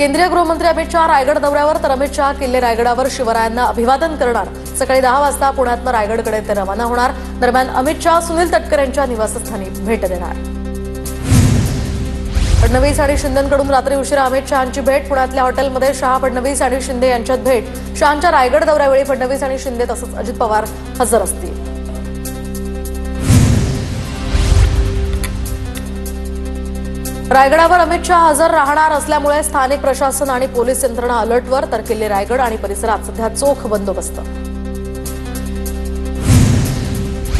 केंद्रीय गृहमंत्री अमित शहा रायगड दौऱ्यावर तर अमित शहा किल्ले रायगडावर शिवरायांना अभिवादन करणार। सकाळी 10 वाजता पुण्यातून रायगडकडे ते रवाना होणार। दरम्यान अमित शहा सुनील तटकरे यांच्या निवासस्थानी भेट देणार। फडणवीस आणि शिंदेंकडून रात्री उशिरा अमित शहांची भेट। पुण्यातल्या हॉटेलमध्ये शहा, फडणवीस आणि शिंदे यांच्यात भेट। शहांच्या रायगड दौऱ्यावेळी फडणवीस आणि शिंदे तसंच अजित पवार हजर असतील। रायगडावर अमित शहा हजर राहणार असल्यामुळे स्थानिक प्रशासन आणि पोलीस यंत्रणा अलर्टवर, तर किल्ले रायगड आणि परिसरात सध्या चोख बंदोबस्त।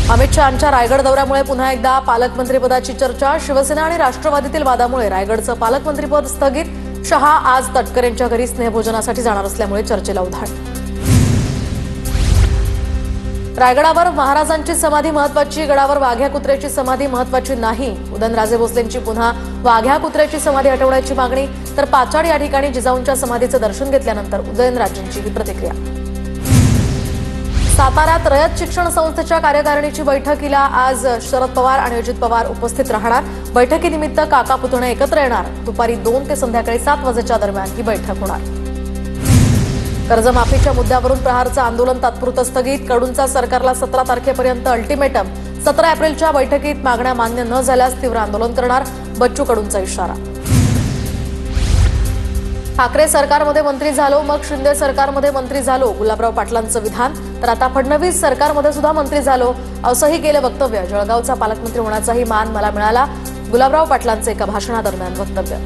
अमित शहांच्या रायगड दौऱ्यामुळे पुन्हा एकदा पालकमंत्रीपदाची चर्चा। शिवसेना आणि राष्ट्रवादीतील वादामुळे रायगडचं पालकमंत्रीपद स्थगित। शहा आज तटकरे यांच्या घरी स्नेहभोजनासाठी जाणार असल्यामुळे चर्चेला उधाण। रायगडावर महाराजांची समाधी महत्वाची, गडावर वाघ्या कुत्र्याची समाधी महत्वाची नाही। उदयनराजे भोसलेंची पुन्हा वाघ्या कुत्र्याची समाधी हटवण्याची मागणी। तर पाचाड या ठिकाणी जिजाऊंच्या समाधीचं दर्शन घेतल्यानंतर उदयनराजेंची ही प्रतिक्रिया। साताऱ्यात रयत शिक्षण संस्थेच्या कार्यकारिणीची बैठकीला आज शरद पवार आणि अजित पवार उपस्थित राहणार। बैठकीनिमित्त काका पुतणे एकत्र येणार। दुपारी 2 ते संध्याकाळी 7 वाजेच्या दरम्यान ही बैठक होणार। कर्जमाफीच्या मुद्द्यावरून प्रहारचं आंदोलन तात्पुरतं स्थगित। कडूंचा सरकारला 17 तारखेपर्यंत अल्टिमेटम। 17 एप्रिलच्या बैठकीत मागण्या मान्य न झाल्यास तीव्र आंदोलन करणार, बच्चू कडूंचा इशारा। ठाकरे सरकारमध्ये मंत्री झालो, मग शिंदे सरकारमध्ये मंत्री झालो, गुलाबराव पाटलांचं विधान। तर आता फडणवीस सरकारमध्ये सुद्धा मंत्री झालो असंही केलं वक्तव्य। जळगावचा पालकमंत्री होण्याचाही मान मला मिळाला, गुलाबराव पाटलांचं एका भाषणादरम्यान वक्तव्य।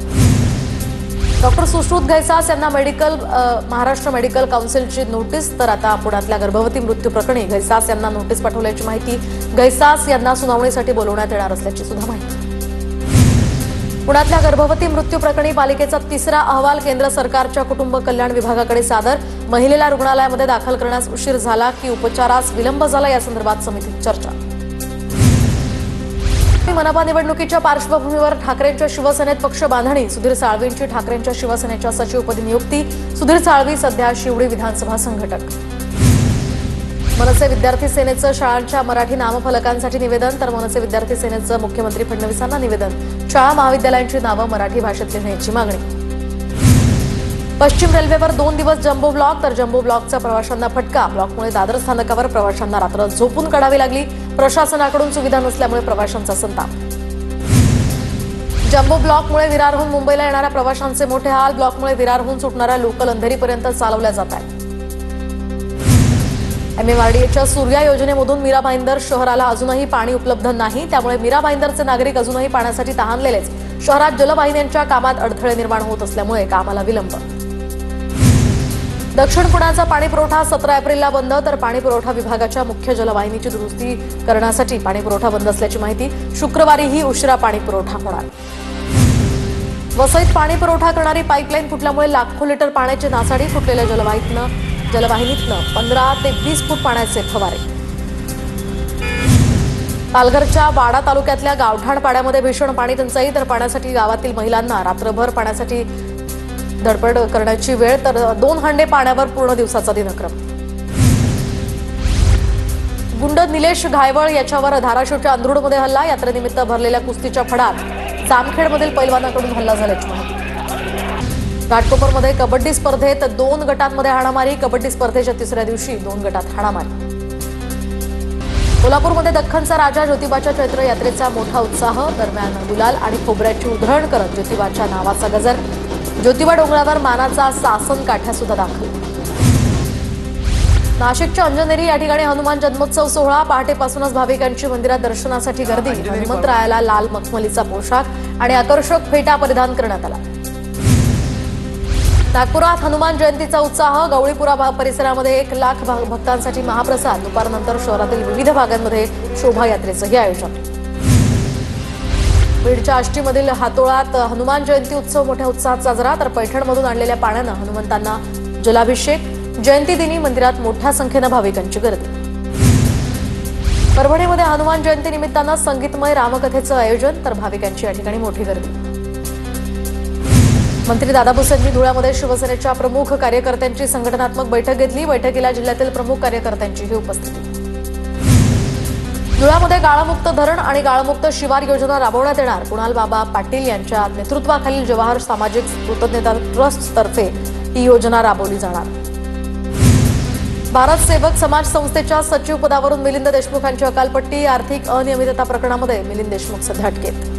डॉक्टर सुश्रुत घैसास यांना महाराष्ट्र मेडिकल काउन्सिलची नोटीस। तर आता पुण्यातल्या गर्भवती मृत्यू प्रकरणी घैसास यांना नोटीस पाठवल्याची माहिती। घैसास यांना सुनावणीसाठी बोलवण्यात येणार असल्याची सुद्धा माहिती। पुण्यातल्या गर्भवती मृत्यू प्रकरणी पालिकेचा 3रा अहवाल केंद्र सरकारच्या कुटुंब कल्याण विभागाकडे सादर। महिलेला रुग्णालयामध्ये दाखल करण्यास उशीर झाला की उपचारास विलंब झाला यासंदर्भात समितीत चर्चा। मनपा निवडणुकीच्या पार्श्वभूमीवर ठाकरेंच्या शिवसेनेत पक्ष बांधणी। सुधीर साळवींची ठाकरेंच्या शिवसेनेच्या सचिवपदी नियुक्ती। सुधीर साळवी सध्या शिवडी विधानसभा संघटक। मनसे विद्यार्थी सेनेचं शाळांच्या मराठी नामफलकांसाठी निवेदन। तर मनसे विद्यार्थी सेनेचं मुख्यमंत्री फडणवीसांना निवेदन। शाळा महाविद्यालयांची नावं मराठी भाषेत लिहिण्याची मागणी। पश्चिम रेल्वेवर 2 दिवस जम्बो ब्लॉक। तर जम्बो ब्लॉकचा प्रवाशांना फटका। ब्लॉकमुळे दादर स्थानकावर प्रवाशांना रात्र झोपून काढावी लागली। प्रशासनाकडून सुविधा नसल्यामुळे प्रवाशांचा संताप। जम्बो ब्लॉकमुळे विरारहून मुंबईला येणाऱ्या प्रवाशांचे मोठे हाल। ब्लॉकमुळे विरारहून सुटणाऱ्या लोकल अंधेरीपर्यंत चालवल्या जात आहेत। MMRDAच्या सूर्या योजनेमधून मीरा भाईंदर शहराला अजूनही पाणी उपलब्ध नाही, त्यामुळे मीरा भाईंदरचे नागरिक अजूनही पाण्यासाठी तहानलेलेच। शहरात जलवाहिन्यांच्या कामात अडथळे निर्माण होत असल्यामुळे कामाला विलंब। दक्षिण पुण्याचा पाणी पुरवठा 17 एप्रिलला बंद। तर पाणी पुरवठा विभागाच्या मुख्य जलवाहिनीची दुरुस्ती करण्यासाठी पाणी पुरवठा बंद असल्याची माहिती। शुक्रवारीही उशिरा पाणी पुरवठा होणार। वसईत पाणी पुरवठा करणारी पाईपलाईन फुटल्यामुळे लाखो लिटर पाण्याची नासाडी। फुटलेल्या जलवाहिनीतनं 15 ते 20 फूट पाण्याचे फवारे। पालघरच्या वाडा तालुक्यातल्या गावठाण पाड्यामध्ये भीषण पाणी टंचाई। तर पाण्यासाठी गावातील महिलांना रात्रभर पाण्यासाठी धडपड करण्याची वेळ। तर 2 हंडे पाण्यावर पूर्ण दिवसाचा दिनक्रम। गुंड निलेश घायवळ याच्यावर धाराशिवच्या अंधरुडमध्ये हल्ला। यात्रेनिमित्त भरलेल्या कुस्तीच्या फडात जामखेडमधील पैलवानाकडून हल्ला झाल्याची माहिती। घाटकोपरमध्ये कबड्डी स्पर्धेत 2 गटांमध्ये हाणामारी। कबड्डी स्पर्धेच्या 3ऱ्या दिवशी 2 गटात हाणामारी। कोल्हापूरमध्ये दख्खनचा राजा ज्योतिबाच्या चैत्र यात्रेचा मोठा उत्साह। दरम्यान गुलाल आणि खोबऱ्याची उधळण करत ज्योतिबाच्या नावाचा गजर। ज्योतिबा डोंगरावर मानाचा सासन काठ्या सुद्धा दाखल। नाशिकच्या अंजनेरी या ठिकाणी हनुमान जन्मोत्सव सोहळा। पहाटेपासूनच भाविकांची मंदिरात दर्शनासाठी गर्दी। हनुमंतरायाला लाल मखमलीचा पोशाख आणि आकर्षक फेटा परिधान करण्यात आला। नागपुरात हनुमान जयंतीचा उत्साह। गवळीपुरा परिसरामध्ये 1 लाख भक्तांसाठी महाप्रसाद। दुपारनंतर शहरातील विविध भागांमध्ये शोभायात्रेचंही आयोजन। बीडच्या आष्टीमधील हातोळात हनुमान जयंती उत्सव मोठ्या उत्साहात साजरा। तर पैठणमधून आणलेल्या पाण्यानं हनुमंतांना जलाभिषेक। जयंती दिनी मंदिरात मोठ्या संख्येनं भाविकांची गर्दी। परभणीमध्ये हनुमान जयंती निमित्तानं संगीतमय रामकथेचं आयोजन। तर भाविकांची या ठिकाणी मोठी गर्दी। मंत्री दादा भुसे यांनी धुळ्यामध्ये शिवसेनेच्या प्रमुख कार्यकर्त्यांची संघटनात्मक बैठक घेतली। बैठकीला जिल्ह्यातील प्रमुख कार्यकर्त्यांचीही उपस्थिती। धुळ्यामध्ये गाळमुक्त धरण आणि गाळमुक्त शिवार योजना राबवण्यात येणार. कुणाल बाबा पाटील यांच्या नेतृत्वाखालील जवाहर सामाजिक कृतज्ञता ट्रस्ट तर्फे ही योजना राबवली जाणार. भारत सेवक समाज संस्थेच्या सचिव पदावरून मिलिंद देशमुख यांची हकालपट्टी. आर्थिक अनियमितता प्रकरणामध्ये मिलिंद देशमुख सध्या अटकेत.